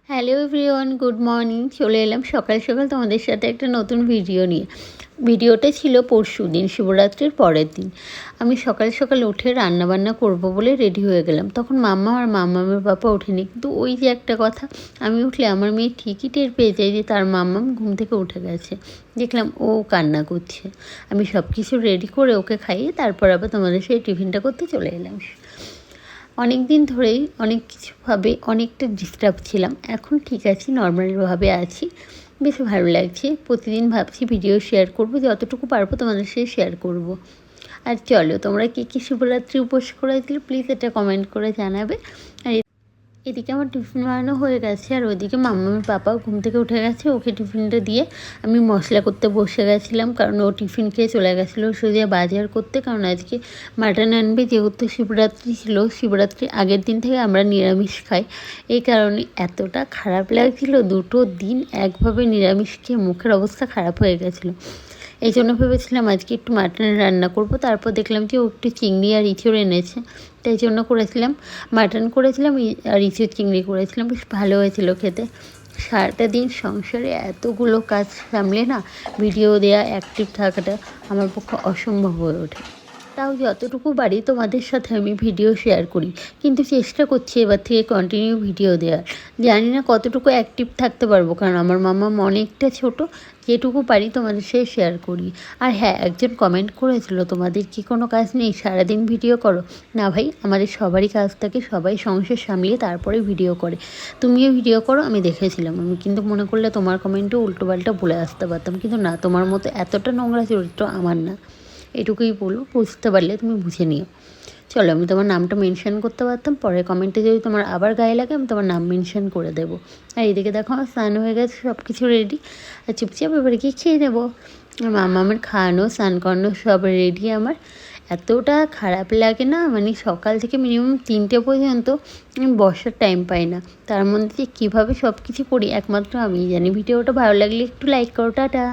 Hello everyone, good morning. চলে এলাম সকাল সকাল তোমাদের সাথে একটা নতুন ভিডিও নিয়ে। ভিডিওটা ছিল পরশুদিন, শিবরাত্রির পরের দিন। আমি সকাল সকাল উঠে রান্নাবান্না করব বলে রেডি হয়ে গেলাম। তখন মাম্মা আর মাম্মামের পাপা ওঠেনি, কিন্তু ওই যে একটা কথা, আমি উঠলে আমার মেয়ে ঠিকই টের পেয়ে যায় যে তার মাম্মাম ঘুম থেকে উঠে গেছে। দেখলাম ও কান্না করছে। আমি সব কিছু রেডি করে ওকে খাইয়ে তারপর আবার তোমাদের সেই টিফিনটা করতে চলে এলাম। অনেক দিন ধরেই অনেক কিছুভাবে অনেকটা ডিস্টার্ব ছিলাম। এখন ঠিক আছি, নর্মালভাবে আছি, বেশ ভালো লাগছে। প্রতিদিন ভাবছি ভিডিও শেয়ার করব, যতটুকু পারবো তোমাদের সাথে শেয়ার করব। আর চলো, তোমরা কী শিবরাত্রি উপোস করেছিলে প্লিজ এটা কমেন্ট করে জানাবে। আর এদিকে আমার টিফিন বানানো হয়ে গেছে, আর ওইদিকে মাম্মামের পাপাও ঘুম থেকে উঠে গেছে। ওকে টিফিনটা দিয়ে আমি মশলা করতে বসে গেছিলাম, কারণ ও টিফিন খেয়ে চলে গেছিলো সোজা বাজার করতে। কারণ আজকে মাটন আনবে, যেহেতু শিবরাত্রি ছিল। শিবরাত্রির আগের দিন থেকে আমরা নিরামিষ খাই, এই কারণে এতটা খারাপ লাগছিল। 2 দিন একভাবে নিরামিষ খেয়ে মুখের অবস্থা খারাপ হয়ে গেছিলো। এই জন্য ভেবেছিলাম আজকে একটু মাটন রান্না করব। তারপর দেখলাম যে ও একটু চিংড়ি আর ইঁচড় এনেছে, তাই জন্য করেছিলাম। মাটন করেছিলাম আর ইঁচড় চিংড়ি করেছিলাম, বেশ ভালো হয়েছিল খেতে। সারাটা দিন সংসারে এতগুলো কাজ সামলে না ভিডিও দেওয়া, অ্যাক্টিভ থাকাটা আমার পক্ষে অসম্ভব হয়ে ওঠে। তাও যতটুকু পারি তোমাদের সাথে আমি ভিডিও শেয়ার করি, কিন্তু চেষ্টা করছি এবার থেকে কন্টিনিউ ভিডিও দেওয়ার। জানি না কতটুকু অ্যাক্টিভ থাকতে পারবো, কারণ আমার মামা অনেকটা ছোট। যেটুকু পারি তোমাদের সাথে শেয়ার করি। আর হ্যাঁ, একজন কমেন্ট করেছিল, তোমাদের কি কোনো কাজ নেই, সারাদিন ভিডিও করো? না ভাই, আমাদের সবারই কাজ থাকে, সবাই সংসার সামলিয়ে তারপরে ভিডিও করে। তুমিও ভিডিও করো, আমি দেখেছিলাম। আমি কিন্তু মনে করলে তোমার কমেন্টও উল্টোপাল্টা বলে আসতে পারতাম, কিন্তু না, তোমার মতো এতটা নোংরা চরিত্র আমার না। এটুকুই বলবো, বুঝতে পারলে তুমি বুঝে নিও। চলো, আমি তোমার নামটা মেনশন করতে পারতাম, পরে কমেন্টে যদি তোমার আবার গায়ে লাগে আমি তোমার নাম মেনশন করে দেবো। আর এদিকে দেখো আমার স্নান হয়ে গেছে, সব কিছু রেডি। আর চুপচাপ এবারে গিয়ে খেয়ে নেবো। আমার খাওয়ানো, স্নান করানো সব রেডি আমার। এতটা খারাপ লাগে না, মানে সকাল থেকে মিনিমাম 3টে পর্যন্ত আমি বসার টাইম পাই না। তার মধ্যে কীভাবে সব কিছু করি একমাত্র আমিই জানি। ভিডিওটা ভালো লাগলে একটু লাইক করো, টাটা।